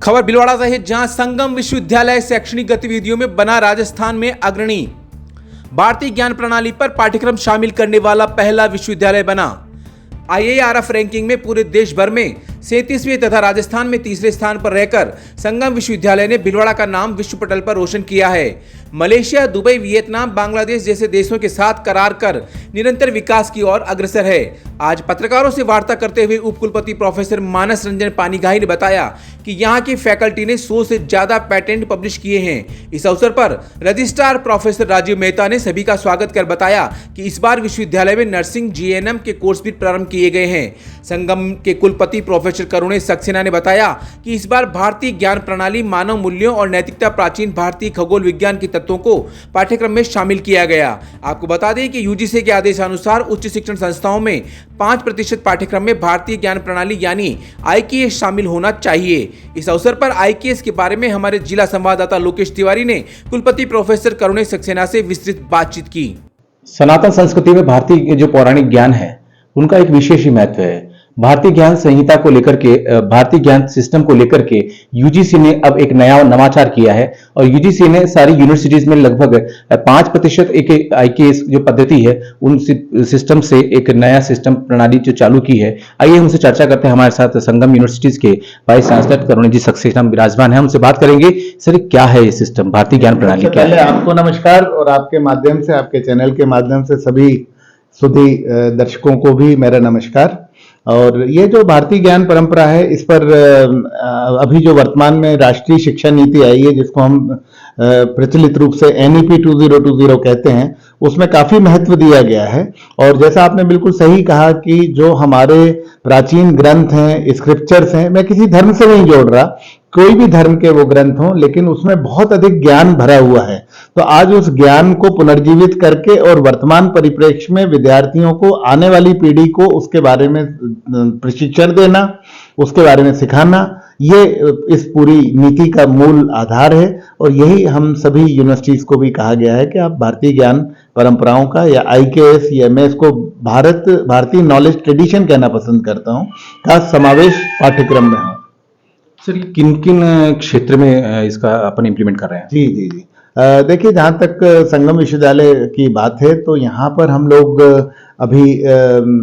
खबर भिलवाड़ा से है, जहां संगम विश्वविद्यालय शैक्षणिक गतिविधियों में बना राजस्थान में अग्रणी। भारतीय ज्ञान प्रणाली पर पाठ्यक्रम शामिल करने वाला पहला विश्वविद्यालय बना। IARF रैंकिंग में पूरे देश भर में 37वें तथा राजस्थान में तीसरे स्थान पर रहकर संगम विश्वविद्यालय ने भिलवाड़ा का नाम विश्व पटल पर रोशन किया है। मलेशिया, दुबई, वियतनाम, बांग्लादेश जैसे देशों के साथ करार कर निरंतर विकास की ओर अग्रसर है। आज पत्रकारों से वार्ता करते हुए उपकुलपति प्रोफेसर मानस रंजन पानीघाई ने बताया कि यहाँ की फैकल्टी ने 100 से ज्यादा पैटेंट पब्लिश किए हैं। इस अवसर पर रजिस्ट्रार प्रोफेसर राजीव मेहता ने सभी का स्वागत कर बताया कि इस बार विश्वविद्यालय में नर्सिंग, GNM के कोर्स भी प्रारंभ किए गए हैं। संगम के कुलपति प्रोफेसर करुणेश सक्सेना ने बताया कि इस बार भारतीय ज्ञान प्रणाली, मानव मूल्यों और नैतिकता, प्राचीन भारतीय खगोल विज्ञान के तत्वों को पाठ्यक्रम में शामिल किया गया। आपको बता दें कि UGC के आदेशानुसार उच्च शिक्षण संस्थाओं में 5% पाठ्यक्रम में भारतीय ज्ञान प्रणाली यानी IKS शामिल होना चाहिए। इस अवसर पर IKS के बारे में हमारे जिला संवाददाता लोकेश तिवारी ने कुलपति प्रोफेसर करुणेश सक्सेना से विस्तृत बातचीत की। सनातन संस्कृति में भारतीय जो पौराणिक ज्ञान है उनका एक विशेष ही महत्व है। भारतीय ज्ञान संहिता को लेकर के, भारतीय ज्ञान सिस्टम को लेकर के UGC ने अब एक नया नवाचार किया है और UGC ने सारी यूनिवर्सिटीज में लगभग 5% एक IKS जो पद्धति है उन सिस्टम से एक नया सिस्टम प्रणाली जो चालू की है। आइए हमसे चर्चा करते हैं। हमारे साथ संगम यूनिवर्सिटीज के वाइस चांसलर करुणेश जी सक्सेना विराजमान है। हमसे बात करेंगे, सर क्या है ये सिस्टम, भारतीय ज्ञान प्रणाली क्या है? आपको नमस्कार और आपके माध्यम से, आपके चैनल के माध्यम से सभी सुधी दर्शकों को भी मेरा नमस्कार। और ये जो भारतीय ज्ञान परंपरा है, इस पर अभी जो वर्तमान में राष्ट्रीय शिक्षा नीति आई है, जिसको हम प्रचलित रूप से NEP 2020 कहते हैं, उसमें काफी महत्व दिया गया है। और जैसा आपने बिल्कुल सही कहा कि जो हमारे प्राचीन ग्रंथ हैं, स्क्रिप्चर्स हैं, मैं किसी धर्म से नहीं जोड़ रहा, कोई भी धर्म के वो ग्रंथ हों, लेकिन उसमें बहुत अधिक ज्ञान भरा हुआ है। तो आज उस ज्ञान को पुनर्जीवित करके और वर्तमान परिप्रेक्ष्य में विद्यार्थियों को, आने वाली पीढ़ी को उसके बारे में प्रशिक्षण देना, उसके बारे में सिखाना, ये इस पूरी नीति का मूल आधार है। और यही हम सभी यूनिवर्सिटीज को भी कहा गया है कि आप भारतीय ज्ञान परंपराओं का, या IKS, या मैं इसको भारतीय नॉलेज ट्रेडिशन कहना पसंद करता हूँ, का समावेश पाठ्यक्रम में हो। सर किन किन क्षेत्र में इसका अपन इम्प्लीमेंट कर रहे हैं? जी। देखिए, जहाँ तक संगम विश्वविद्यालय की बात है तो यहाँ पर हम लोग अभी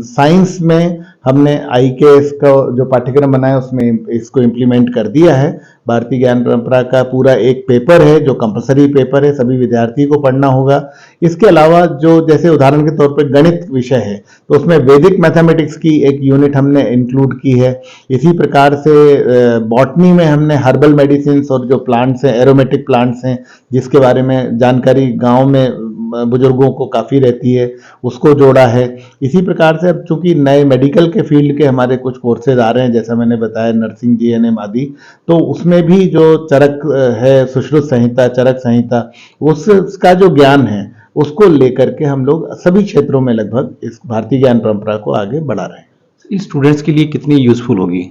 साइंस में हमने IKS का जो पाठ्यक्रम बनाया उसमें इसको इम्प्लीमेंट कर दिया है। भारतीय ज्ञान परंपरा का पूरा एक पेपर है जो कंपलसरी पेपर है, सभी विद्यार्थी को पढ़ना होगा। इसके अलावा जो, जैसे उदाहरण के तौर पर गणित विषय है तो उसमें वैदिक मैथमेटिक्स की एक यूनिट हमने इंक्लूड की है। इसी प्रकार से बॉटनी में हमने हर्बल मेडिसिन और जो प्लांट्स हैं, एरोमेटिक प्लांट्स हैं, जिसके बारे में जानकारी गाँव में बुजुर्गों को काफ़ी रहती है, उसको जोड़ा है। इसी प्रकार से अब चूंकि नए मेडिकल के फील्ड के हमारे कुछ कोर्सेज आ रहे हैं, जैसा मैंने बताया नर्सिंग, GNM आदि, तो उसमें भी जो चरक है, सुश्रुत संहिता, चरक संहिता, उसका जो ज्ञान है उसको लेकर के हम लोग सभी क्षेत्रों में लगभग इस भारतीय ज्ञान परंपरा को आगे बढ़ा रहे हैं। इस स्टूडेंट्स के लिए कितनी यूजफुल होगी?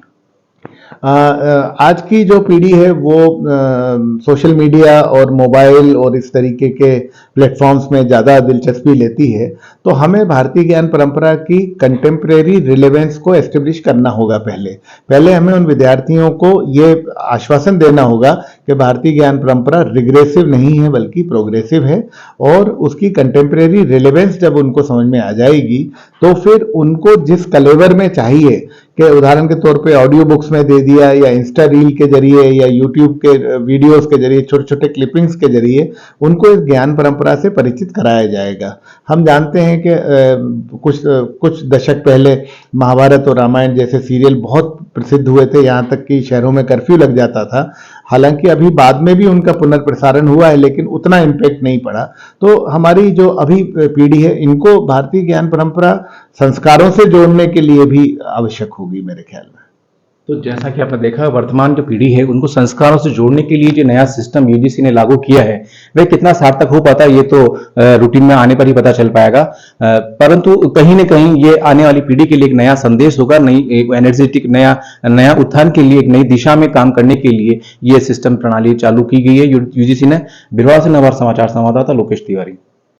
आज की जो पीढ़ी है वो सोशल मीडिया और मोबाइल और इस तरीके के प्लेटफॉर्म्स में ज़्यादा दिलचस्पी लेती है। तो हमें भारतीय ज्ञान परंपरा की कंटेम्प्रेरी रिलेवेंस को एस्टेब्लिश करना होगा। पहले हमें उन विद्यार्थियों को ये आश्वासन देना होगा कि भारतीय ज्ञान परंपरा रिग्रेसिव नहीं है बल्कि प्रोग्रेसिव है। और उसकी कंटेम्प्रेरी रिलेवेंस जब उनको समझ में आ जाएगी तो फिर उनको जिस कलेवर में चाहिए, कि उदाहरण के तौर पे ऑडियो बुक्स में दे दिया, या इंस्टा रील के जरिए, या यूट्यूब के वीडियोस के जरिए, छोटे छोटे क्लिपिंग्स के जरिए उनको इस ज्ञान परंपरा से परिचित कराया जाएगा। हम जानते हैं कि कुछ दशक पहले महाभारत और रामायण जैसे सीरियल बहुत प्रसिद्ध हुए थे, यहाँ तक कि शहरों में कर्फ्यू लग जाता था। हालांकि अभी बाद में भी उनका पुनर्प्रसारण हुआ है, लेकिन उतना इम्पैक्ट नहीं पड़ा। तो हमारी जो अभी पीढ़ी है, इनको भारतीय ज्ञान परंपरा संस्कारों से जोड़ने के लिए भी आवश्यक होगी मेरे ख्याल में। तो जैसा कि आपने देखा, वर्तमान जो पीढ़ी है उनको संस्कारों से जोड़ने के लिए जो नया सिस्टम UGC ने लागू किया है वह कितना सार्थक हो पाता है ये तो रूटीन में आने पर ही पता चल पाएगा। परंतु कहीं न कहीं ये आने वाली पीढ़ी के लिए एक नया संदेश होगा, नई एनर्जेटिक नया उत्थान के लिए, एक नई दिशा में काम करने के लिए ये सिस्टम प्रणाली चालू की गई है UGC ने। भिलवाड़ा से नवभारत समाचार संवाददाता लोकेश तिवारी।